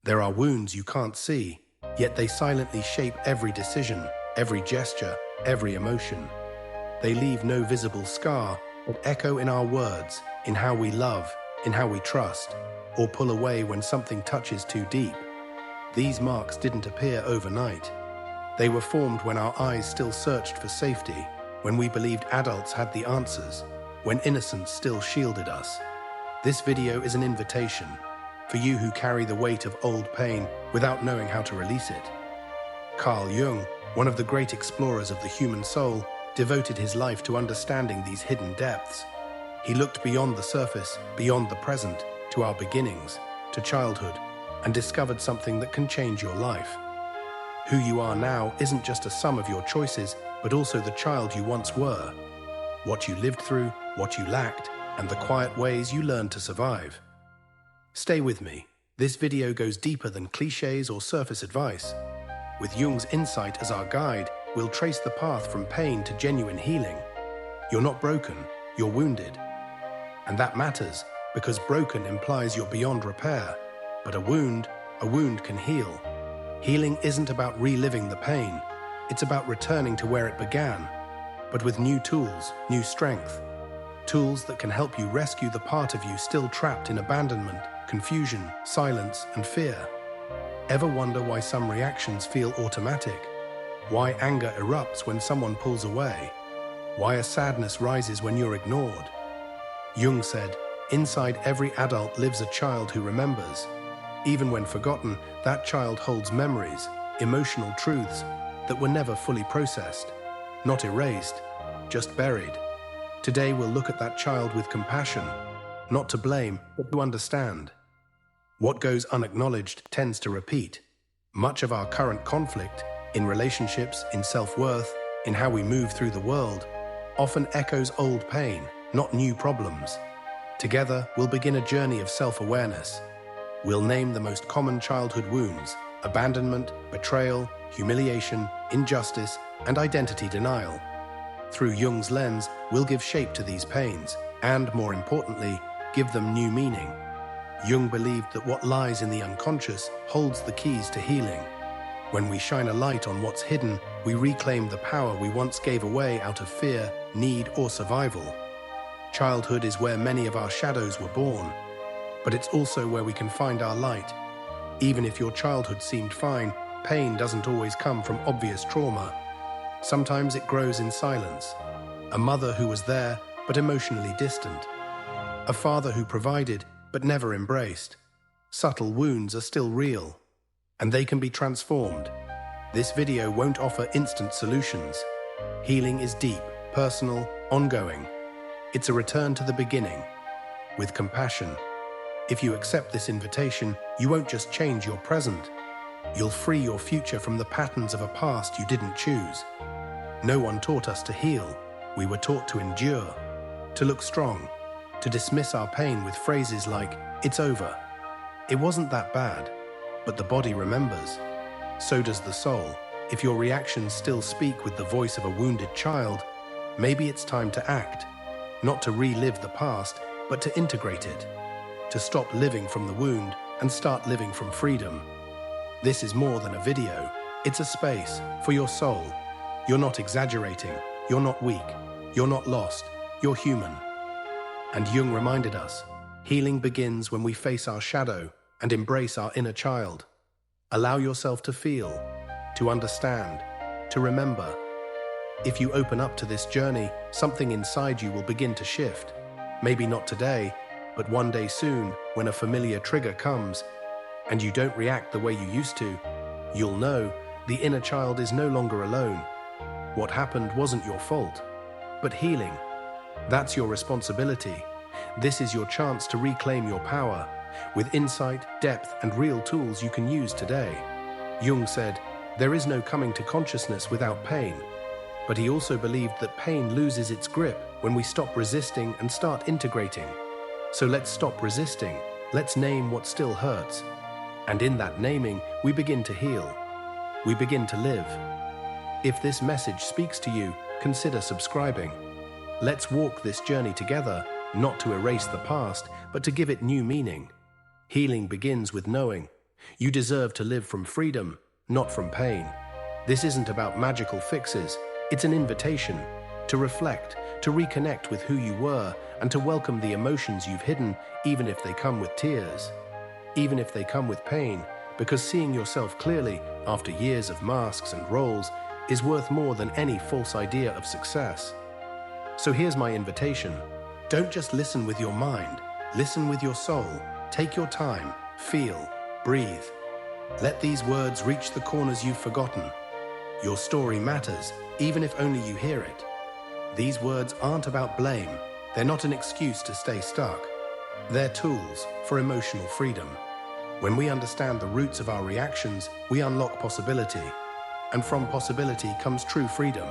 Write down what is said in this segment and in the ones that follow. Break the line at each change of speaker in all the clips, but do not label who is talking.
There are wounds you can't see, yet they silently shape every decision, every gesture, every emotion. They leave no visible scar, but echo in our words, in how we love, in how we trust, or pull away when something touches too deep. These marks didn't appear overnight. They were formed when our eyes still searched for safety, when we believed adults had the answers, when innocence still shielded us. This video is an invitation for you who carry the weight of old pain without knowing how to release it. Carl Jung, one of the great explorers of the human soul, devoted his life to understanding these hidden depths. He looked beyond the surface, beyond the present, to our beginnings, to childhood, and discovered something that can change your life. Who you are now isn't just a sum of your choices, but also the child you once were. What you lived through, what you lacked, and the quiet ways you learned to survive. Stay with me. This video goes deeper than cliches or surface advice. With Jung's insight as our guide, we'll trace the path from pain to genuine healing. You're not broken, you're wounded. And that matters, because broken implies you're beyond repair. But a wound can heal. Healing isn't about reliving the pain. It's about returning to where it began, but with new tools, new strength. Tools that can help you rescue the part of you still trapped in abandonment, confusion, silence, and fear. Ever wonder why some reactions feel automatic? Why anger erupts when someone pulls away? Why a sadness rises when you're ignored? Jung said, "Inside every adult lives a child who remembers. Even when forgotten, that child holds memories, emotional truths that were never fully processed, not erased, just buried." Today we'll look at that child with compassion, not to blame, but to understand. What goes unacknowledged tends to repeat. Much of our current conflict, in relationships, in self-worth, in how we move through the world, often echoes old pain, not new problems. Together, we'll begin a journey of self-awareness. We'll name the most common childhood wounds: abandonment, betrayal, humiliation, injustice, and identity denial. Through Jung's lens, we'll give shape to these pains, and, more importantly, give them new meaning. Jung believed that what lies in the unconscious holds the keys to healing. When we shine a light on what's hidden, we reclaim the power we once gave away out of fear, need, or survival. Childhood is where many of our shadows were born, but it's also where we can find our light. Even if your childhood seemed fine, pain doesn't always come from obvious trauma. Sometimes it grows in silence. A mother who was there, but emotionally distant. A father who provided, but never embraced. Subtle wounds are still real, and they can be transformed. This video won't offer instant solutions. Healing is deep, personal, ongoing. It's a return to the beginning, with compassion. If you accept this invitation, you won't just change your present. You'll free your future from the patterns of a past you didn't choose. No one taught us to heal. We were taught to endure, to look strong, to dismiss our pain with phrases like, "It's over." It wasn't that bad, but the body remembers. So does the soul. If your reactions still speak with the voice of a wounded child, maybe it's time to act, not to relive the past, but to integrate it, to stop living from the wound and start living from freedom. This is more than a video. It's a space for your soul. You're not exaggerating. You're not weak. You're not lost. You're human. And Jung reminded us, healing begins when we face our shadow and embrace our inner child. Allow yourself to feel, to understand, to remember. If you open up to this journey, something inside you will begin to shift. Maybe not today, but one day soon, when a familiar trigger comes, and you don't react the way you used to, you'll know the inner child is no longer alone. What happened wasn't your fault, but healing. That's your responsibility. This is your chance to reclaim your power, with insight, depth, and real tools you can use today. Jung said, "There is no coming to consciousness without pain." But he also believed that pain loses its grip when we stop resisting and start integrating. So let's stop resisting. Let's name what still hurts. And in that naming, we begin to heal. We begin to live. If this message speaks to you, consider subscribing. Let's walk this journey together, not to erase the past, but to give it new meaning. Healing begins with knowing You deserve to live from freedom, not from pain. This isn't about magical fixes. It's an invitation to reflect, to reconnect with who you were, and to welcome the emotions you've hidden, even if they come with tears, even if they come with pain, because seeing yourself clearly after years of masks and roles is worth more than any false idea of success. So here's my invitation. Don't just listen with your mind, listen with your soul. Take your time, feel, breathe. Let these words reach the corners you've forgotten. Your story matters, even if only you hear it. These words aren't about blame. They're not an excuse to stay stuck. They're tools for emotional freedom. When we understand the roots of our reactions, we unlock possibility. And from possibility comes true freedom.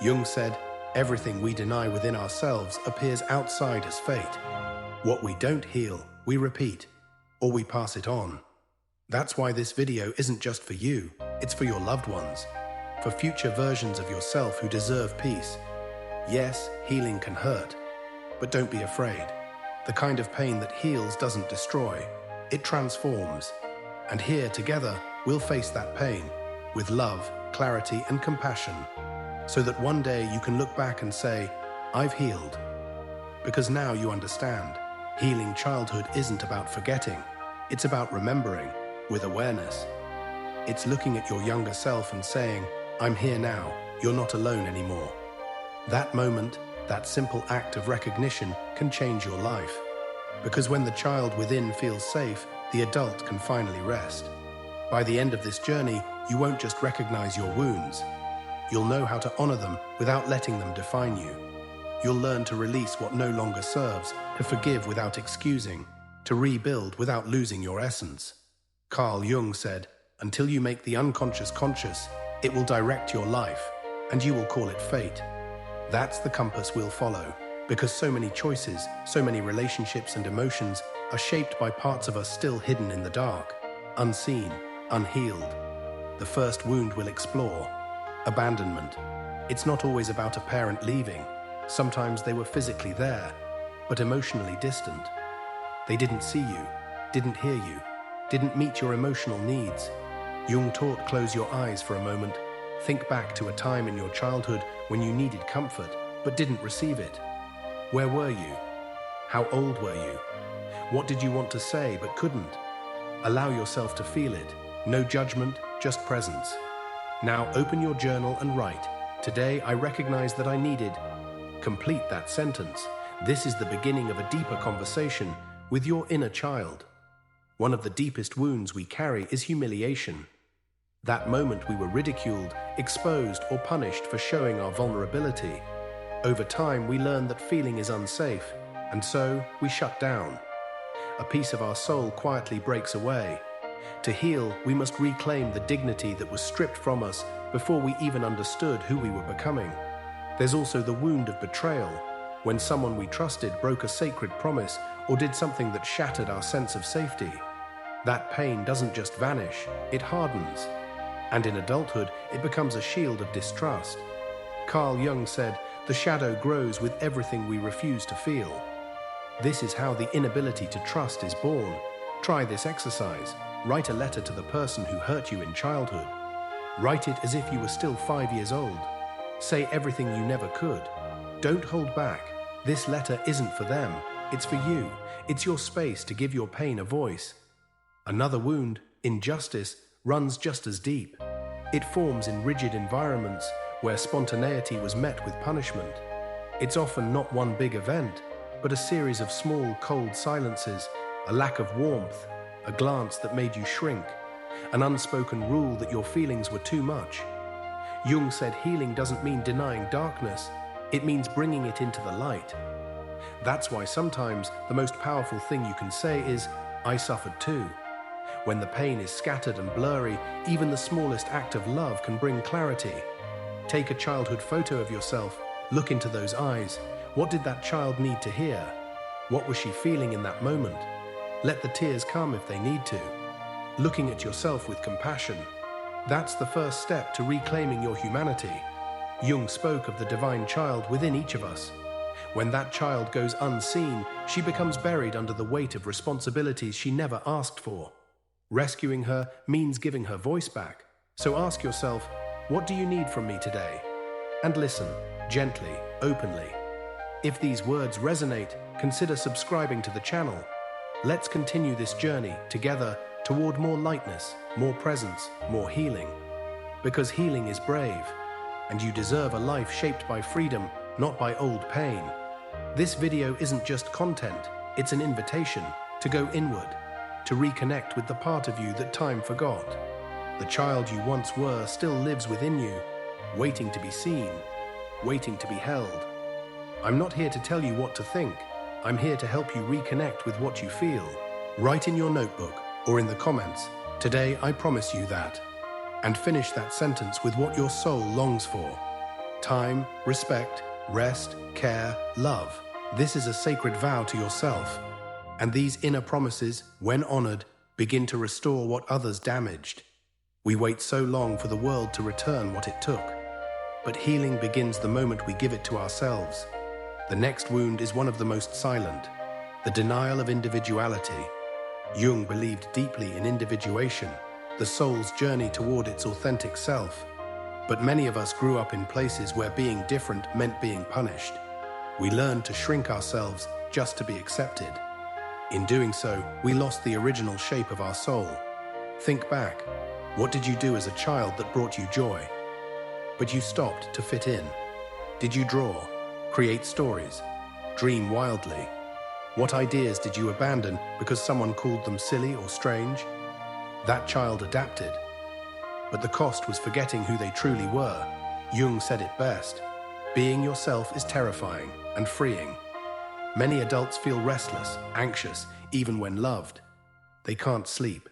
Jung said, everything we deny within ourselves appears outside as fate. What we don't heal, we repeat, or we pass it on. That's why this video isn't just for you, it's for your loved ones, for future versions of yourself who deserve peace. Yes, healing can hurt, but don't be afraid. The kind of pain that heals doesn't destroy, it transforms. And here, together, we'll face that pain with love, clarity, and compassion, so that one day you can look back and say, I've healed. Because now you understand, healing childhood isn't about forgetting, it's about remembering with awareness. It's looking at your younger self and saying, I'm here now, you're not alone anymore. That moment, that simple act of recognition can change your life. Because when the child within feels safe, the adult can finally rest. By the end of this journey, you won't just recognize your wounds. You'll know how to honor them without letting them define you. You'll learn to release what no longer serves, to forgive without excusing, to rebuild without losing your essence. Carl Jung said, until you make the unconscious conscious, it will direct your life, and you will call it fate. That's the compass we'll follow, because so many choices, so many relationships and emotions are shaped by parts of us still hidden in the dark, unseen, unhealed. The first wound we'll explore, abandonment. It's not always about a parent leaving. Sometimes they were physically there, but emotionally distant. They didn't see you, didn't hear you, didn't meet your emotional needs. Jung taught, close your eyes for a moment. Think back to a time in your childhood when you needed comfort, but didn't receive it. Where were you? How old were you? What did you want to say but couldn't? Allow yourself to feel it. No judgment, just presence. Now open your journal and write, today I recognize that I needed. Complete that sentence. This is the beginning of a deeper conversation with your inner child. One of the deepest wounds we carry is humiliation. That moment we were ridiculed, exposed, or punished for showing our vulnerability. Over time, we learn that feeling is unsafe, and so we shut down. A piece of our soul quietly breaks away. To heal, we must reclaim the dignity that was stripped from us before we even understood who we were becoming. There's also the wound of betrayal, when someone we trusted broke a sacred promise or did something that shattered our sense of safety. That pain doesn't just vanish, it hardens. And in adulthood, it becomes a shield of distrust. Carl Jung said, the shadow grows with everything we refuse to feel. This is how the inability to trust is born. Try this exercise. Write a letter to the person who hurt you in childhood. Write it as if you were still 5 years old. Say everything you never could. Don't hold back. This letter isn't for them. It's for you. It's your space to give your pain a voice. Another wound, injustice, runs just as deep. It forms in rigid environments where spontaneity was met with punishment. It's often not one big event, but a series of small, cold silences, a lack of warmth, a glance that made you shrink, an unspoken rule that your feelings were too much. Jung said healing doesn't mean denying darkness, it means bringing it into the light. That's why sometimes the most powerful thing you can say is, I suffered too. When the pain is scattered and blurry, even the smallest act of love can bring clarity. Take a childhood photo of yourself, look into those eyes. What did that child need to hear? What was she feeling in that moment? Let the tears come if they need to. Looking at yourself with compassion. That's the first step to reclaiming your humanity. Jung spoke of the divine child within each of us. When that child goes unseen, she becomes buried under the weight of responsibilities she never asked for. Rescuing her means giving her voice back. So ask yourself, what do you need from me today? And listen, gently, openly. If these words resonate, consider subscribing to the channel. Let's continue this journey together toward more lightness, more presence, more healing. Because healing is brave, and you deserve a life shaped by freedom, not by old pain. This video isn't just content, it's an invitation to go inward, to reconnect with the part of you that time forgot. The child you once were still lives within you, waiting to be seen, waiting to be held. I'm not here to tell you what to think. I'm here to help you reconnect with what you feel. Write in your notebook or in the comments, "Today I promise you that." And finish that sentence with what your soul longs for. Time, respect, rest, care, love. This is a sacred vow to yourself. And these inner promises, when honored, begin to restore what others damaged. We wait so long for the world to return what it took. But healing begins the moment we give it to ourselves. The next wound is one of the most silent, the denial of individuality. Jung believed deeply in individuation, the soul's journey toward its authentic self. But many of us grew up in places where being different meant being punished. We learned to shrink ourselves just to be accepted. In doing so, we lost the original shape of our soul. Think back. What did you do as a child that brought you joy? But you stopped to fit in. Did you draw, create stories, dream wildly? What ideas did you abandon because someone called them silly or strange? That child adapted. But the cost was forgetting who they truly were. Jung said it best. Being yourself is terrifying and freeing. Many adults feel restless, anxious, even when loved. They can't sleep.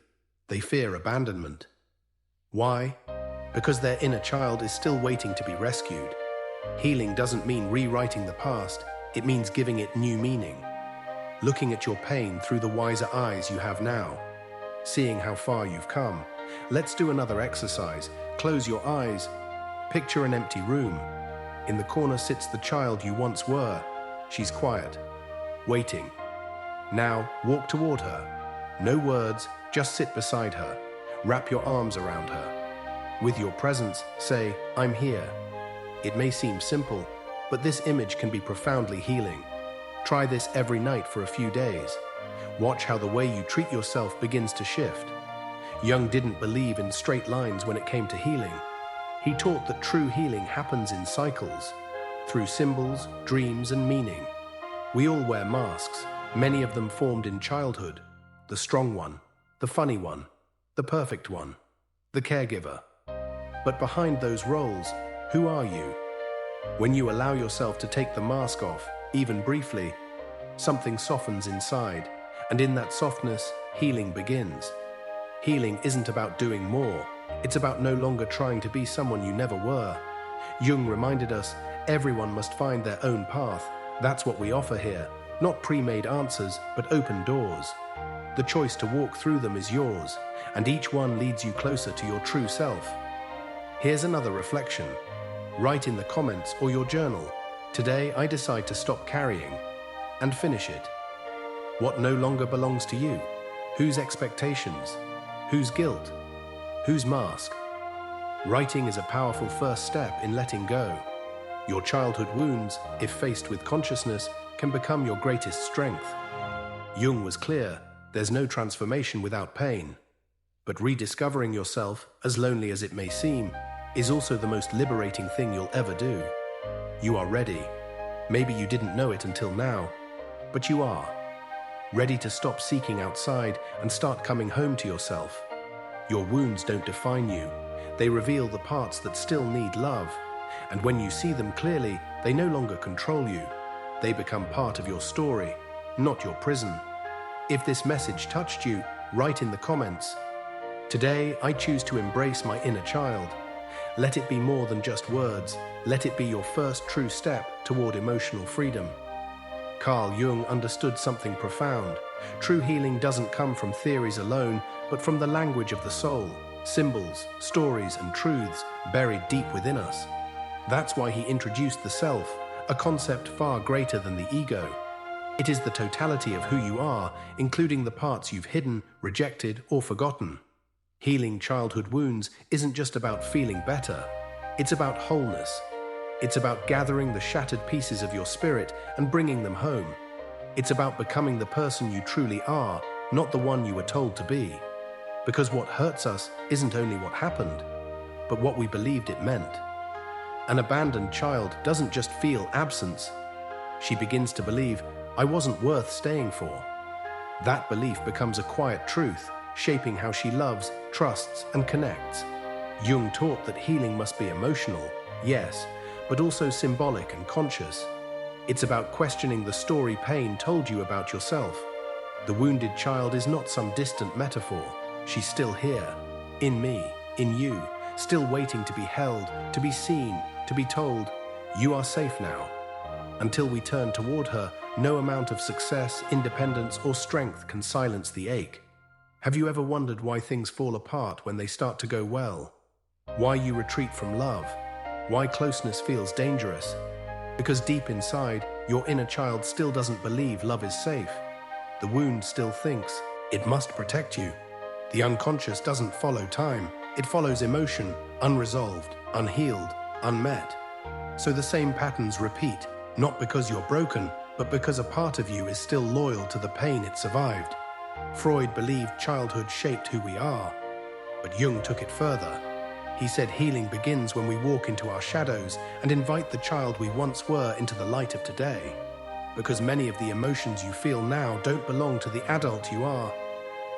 They fear abandonment. Why? Because their inner child is still waiting to be rescued. Healing doesn't mean rewriting the past. It means giving it new meaning. Looking at your pain through the wiser eyes you have now. Seeing how far you've come. Let's do another exercise. Close your eyes. Picture an empty room. In the corner sits the child you once were. She's quiet, waiting. Now, walk toward her. No words, just sit beside her. Wrap your arms around her. With your presence, say, "I'm here." It may seem simple, but this image can be profoundly healing. Try this every night for a few days. Watch how the way you treat yourself begins to shift. Jung didn't believe in straight lines when it came to healing. He taught that true healing happens in cycles, through symbols, dreams, and meaning. We all wear masks, many of them formed in childhood. The strong one, the funny one, the perfect one, the caregiver. But behind those roles, who are you? When you allow yourself to take the mask off, even briefly, something softens inside, and in that softness, healing begins. Healing isn't about doing more. It's about no longer trying to be someone you never were. Jung reminded us, everyone must find their own path. That's what we offer here. Not pre-made answers, but open doors. The choice to walk through them is yours, and each one leads you closer to your true self. Here's another reflection. Write in the comments or your journal, "Today I decide to stop carrying," and finish it. What no longer belongs to you? Whose expectations? Whose guilt? Whose mask? Writing is a powerful first step in letting go. Your childhood wounds, if faced with consciousness, can become your greatest strength. Jung was clear, there's no transformation without pain. But rediscovering yourself, as lonely as it may seem, is also the most liberating thing you'll ever do. You are ready. Maybe you didn't know it until now, but you are. Ready to stop seeking outside and start coming home to yourself. Your wounds don't define you. They reveal the parts that still need love. And when you see them clearly, they no longer control you. They become part of your story, not your prison. If this message touched you, write in the comments, "Today I choose to embrace my inner child." Let it be more than just words. Let it be your first true step toward emotional freedom. Carl Jung understood something profound. True healing doesn't come from theories alone, but from the language of the soul, symbols, stories, and truths buried deep within us. That's why he introduced the self, a concept far greater than the ego. It is the totality of who you are, including the parts you've hidden, rejected, or forgotten. Healing childhood wounds isn't just about feeling better. It's about wholeness. It's about gathering the shattered pieces of your spirit and bringing them home. It's about becoming the person you truly are, not the one you were told to be. Because what hurts us isn't only what happened, but what we believed it meant. An abandoned child doesn't just feel absence. She begins to believe, I wasn't worth staying for. That belief becomes a quiet truth, shaping how she loves, trusts, and connects. Jung taught that healing must be emotional, yes, but also symbolic and conscious. It's about questioning the story pain told you about yourself. The wounded child is not some distant metaphor. She's still here, in me, in you, still waiting to be held, to be seen, to be told, you are safe now. Until we turn toward her, no amount of success, independence, or strength can silence the ache. Have you ever wondered why things fall apart when they start to go well? Why you retreat from love? Why closeness feels dangerous? Because deep inside, your inner child still doesn't believe love is safe. The wound still thinks, it must protect you. The unconscious doesn't follow time. It follows emotion, unresolved, unhealed, unmet. So the same patterns repeat, not because you're broken, but because a part of you is still loyal to the pain it survived. Freud believed childhood shaped who we are, but Jung took it further. He said healing begins when we walk into our shadows and invite the child we once were into the light of today. Because many of the emotions you feel now don't belong to the adult you are.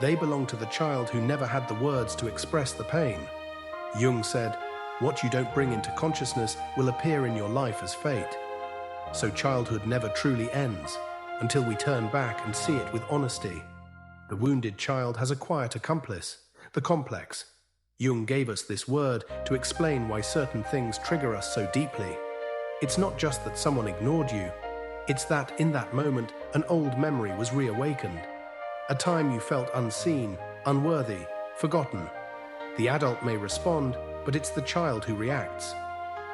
They belong to the child who never had the words to express the pain. Jung said, what you don't bring into consciousness will appear in your life as fate. So childhood never truly ends until we turn back and see it with honesty. The wounded child has a quiet accomplice, the complex. Jung gave us this word to explain why certain things trigger us so deeply. It's not just that someone ignored you, it's that in that moment, an old memory was reawakened. A time you felt unseen, unworthy, forgotten. The adult may respond, but it's the child who reacts.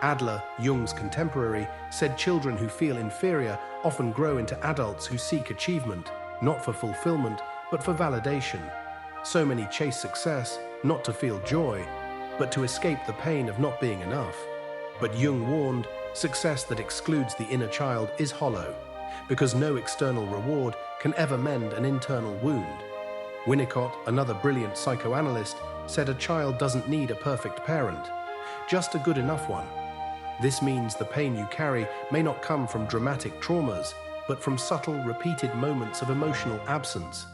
Adler, Jung's contemporary, said children who feel inferior often grow into adults who seek achievement, not for fulfillment, but for validation. So many chase success, not to feel joy, but to escape the pain of not being enough. But Jung warned, success that excludes the inner child is hollow, because no external reward can ever mend an internal wound. Winnicott, another brilliant psychoanalyst, said a child doesn't need a perfect parent, just a good enough one. This means the pain you carry may not come from dramatic traumas, but from subtle, repeated moments of emotional absence.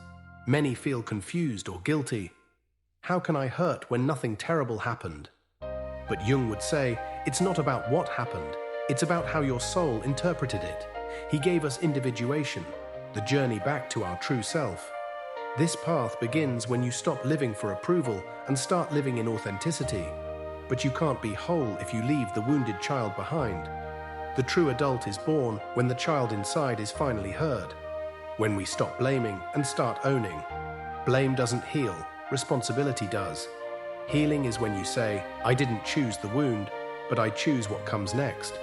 Many feel confused or guilty. How can I hurt when nothing terrible happened? But Jung would say, it's not about what happened, it's about how your soul interpreted it. He gave us individuation, the journey back to our true self. This path begins when you stop living for approval and start living in authenticity. But you can't be whole if you leave the wounded child behind. The true adult is born when the child inside is finally heard. When we stop blaming and start owning. Blame doesn't heal, responsibility does. Healing is when you say, I didn't choose the wound, but I choose what comes next.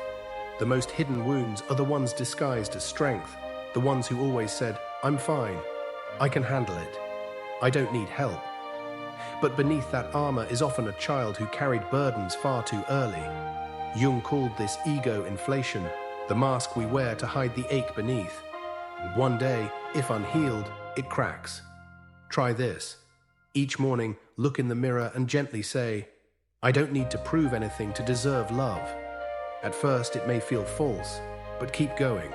The most hidden wounds are the ones disguised as strength, the ones who always said, I'm fine, I can handle it, I don't need help. But beneath that armor is often a child who carried burdens far too early. Jung called this ego inflation, the mask we wear to hide the ache beneath. And one day, if unhealed, it cracks. Try this. Each morning, look in the mirror and gently say, I don't need to prove anything to deserve love. At first, it may feel false, but keep going.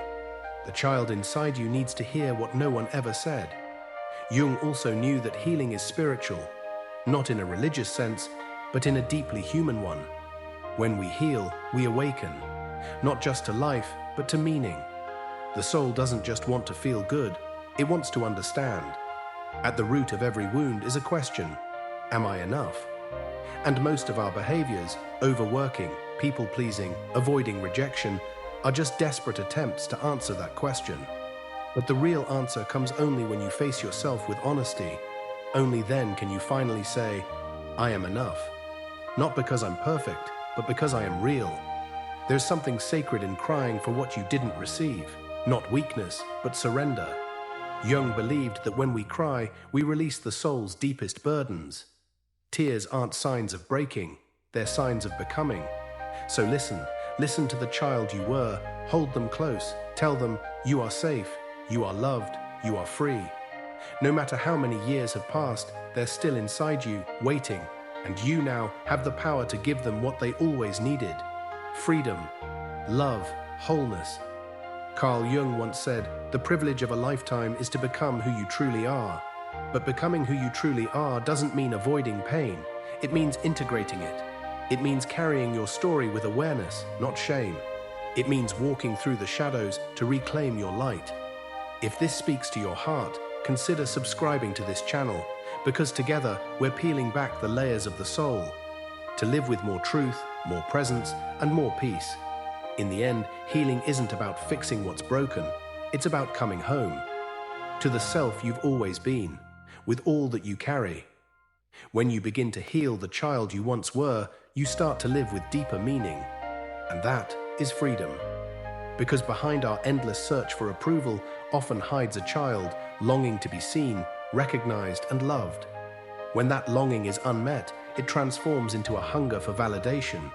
The child inside you needs to hear what no one ever said. Jung also knew that healing is spiritual, not in a religious sense, but in a deeply human one. When we heal, we awaken, not just to life, but to meaning. The soul doesn't just want to feel good, it wants to understand. At the root of every wound is a question, am I enough? And most of our behaviors, overworking, people-pleasing, avoiding rejection, are just desperate attempts to answer that question. But the real answer comes only when you face yourself with honesty. Only then can you finally say, I am enough. Not because I'm perfect, but because I am real. There's something sacred in crying for what you didn't receive. not weakness, but surrender. Jung believed that when we cry, we release the soul's deepest burdens. Tears aren't signs of breaking, they're signs of becoming. So listen to the child you were, hold them close, tell them you are safe, you are loved, you are free. No matter how many years have passed, they're still inside you, waiting, and you now have the power to give them what they always needed: freedom, love, wholeness. Carl Jung once said, "The privilege of a lifetime is to become who you truly are." But becoming who you truly are doesn't mean avoiding pain. It means integrating it. It means carrying your story with awareness, not shame. It means walking through the shadows to reclaim your light. If this speaks to your heart, consider subscribing to this channel, because together we're peeling back the layers of the soul to live with more truth, more presence, and more peace. In the end, healing isn't about fixing what's broken. It's about coming home to the self you've always been, with all that you carry. When you begin to heal the child you once were, you start to live with deeper meaning. And that is freedom. Because behind our endless search for approval often hides a child longing to be seen, recognized, and loved. When that longing is unmet, it transforms into a hunger for validation.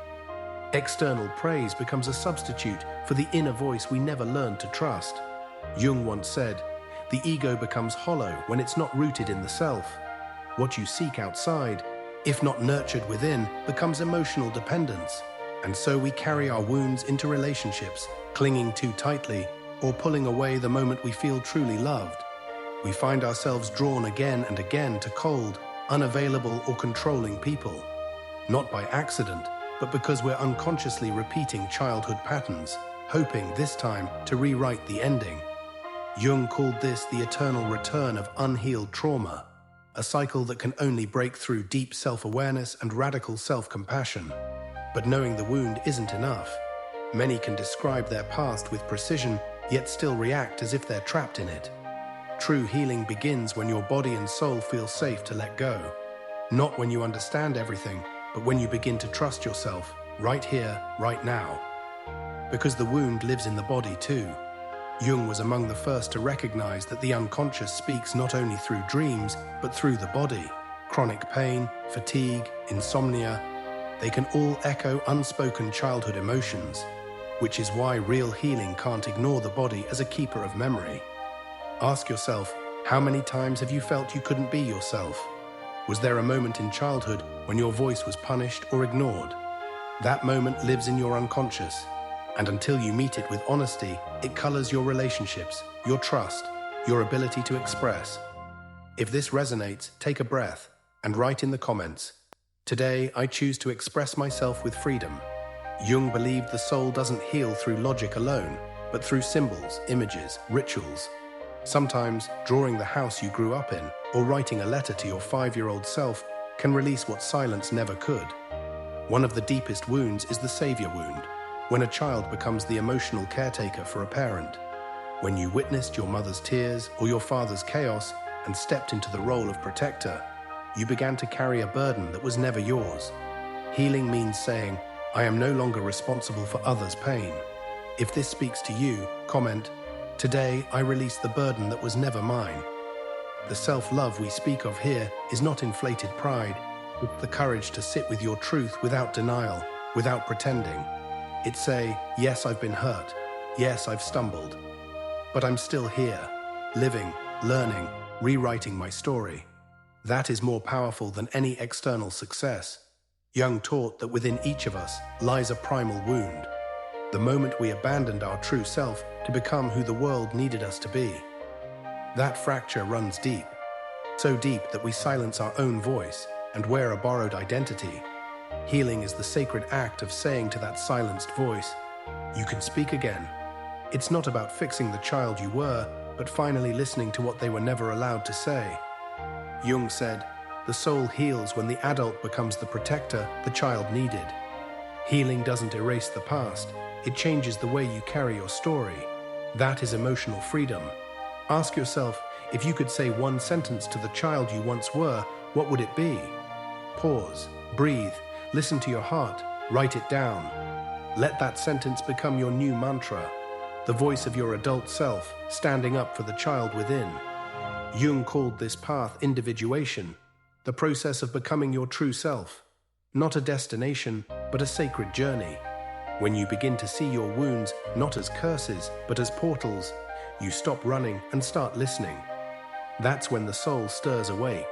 External praise becomes a substitute for the inner voice we never learned to trust. Jung once said, "The ego becomes hollow when it's not rooted in the self." What you seek outside, if not nurtured within, becomes emotional dependence. And so we carry our wounds into relationships, clinging too tightly, or pulling away the moment we feel truly loved. We find ourselves drawn again and again to cold, unavailable, or controlling people. Not by accident, but because we're unconsciously repeating childhood patterns, hoping this time to rewrite the ending. Jung called this the eternal return of unhealed trauma, a cycle that can only break through deep self-awareness and radical self-compassion. But knowing the wound isn't enough. Many can describe their past with precision, yet still react as if they're trapped in it. True healing begins when your body and soul feel safe to let go. Not when you understand everything, but when you begin to trust yourself, right here, right now. Because the wound lives in the body too. Jung was among the first to recognize that the unconscious speaks not only through dreams, but through the body. Chronic pain, fatigue, insomnia, they can all echo unspoken childhood emotions, which is why real healing can't ignore the body as a keeper of memory. Ask yourself, how many times have you felt you couldn't be yourself? Was there a moment in childhood when your voice was punished or ignored? That moment lives in your unconscious, and until you meet it with honesty, it colors your relationships, your trust, your ability to express. If this resonates, take a breath and write in the comments, "Today, I choose to express myself with freedom." Jung believed the soul doesn't heal through logic alone, but through symbols, images, rituals. Sometimes, drawing the house you grew up in, or writing a letter to your 5-year-old self can release what silence never could. One of the deepest wounds is the savior wound, when a child becomes the emotional caretaker for a parent. When you witnessed your mother's tears or your father's chaos and stepped into the role of protector, you began to carry a burden that was never yours. Healing means saying, "I am no longer responsible for others' pain." If this speaks to you, comment, "Today, I release the burden that was never mine." The self-love we speak of here is not inflated pride. It's the courage to sit with your truth without denial, without pretending. It's say, "Yes, I've been hurt. Yes, I've stumbled. But I'm still here, living, learning, rewriting my story." That is more powerful than any external success. Jung taught that within each of us lies a primal wound, the moment we abandoned our true self to become who the world needed us to be. That fracture runs deep, so deep that we silence our own voice and wear a borrowed identity. Healing is the sacred act of saying to that silenced voice, "You can speak again." It's not about fixing the child you were, but finally listening to what they were never allowed to say. Jung said, "The soul heals when the adult becomes the protector the child needed." Healing doesn't erase the past, it changes the way you carry your story. That is emotional freedom. Ask yourself, if you could say one sentence to the child you once were, what would it be? Pause, breathe, listen to your heart, write it down. Let that sentence become your new mantra. the voice of your adult self standing up for the child within. Jung called this path individuation, the process of becoming your true self, not a destination, but a sacred journey. When you begin to see your wounds not as curses, but as portals, you stop running and start listening. That's when the soul stirs awake.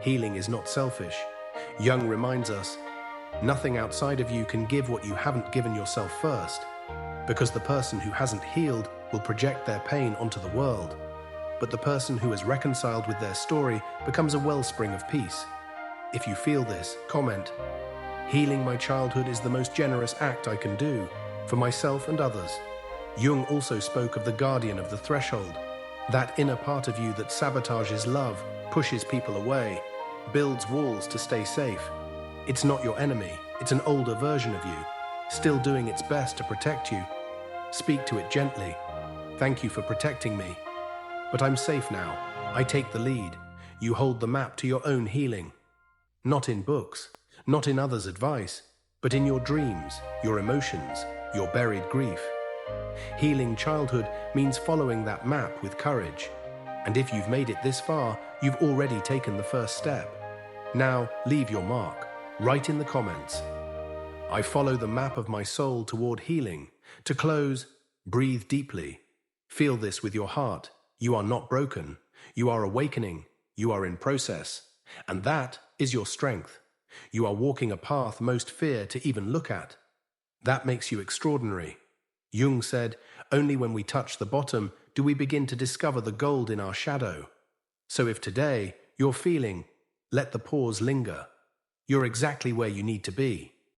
Healing is not selfish. Jung reminds us, nothing outside of you can give what you haven't given yourself first, because the person who hasn't healed will project their pain onto the world. But the person who has reconciled with their story becomes a wellspring of peace. If you feel this, comment, "Healing my childhood is the most generous act I can do, for myself and others." Jung also spoke of the guardian of the threshold, that inner part of you that sabotages love, pushes people away, builds walls to stay safe. It's not your enemy, it's an older version of you, still doing its best to protect you. Speak to it gently. "Thank you for protecting me. But I'm safe now. I take the lead. You hold the map to your own healing. Not in books, not in others' advice, but in your dreams, your emotions, your buried grief." Healing childhood means following that map with courage. And if you've made it this far, you've already taken the first step. Now, leave your mark. Write in the comments, "I follow the map of my soul toward healing." To close, breathe deeply. Feel this with your heart. You are not broken. You are awakening. You are in process. And that is your strength. You are walking a path most fear to even look at. That makes you extraordinary. Jung said, only when we touch the bottom do we begin to discover the gold in our shadow. So if today you're feeling, let the pause linger. You're exactly where you need to be.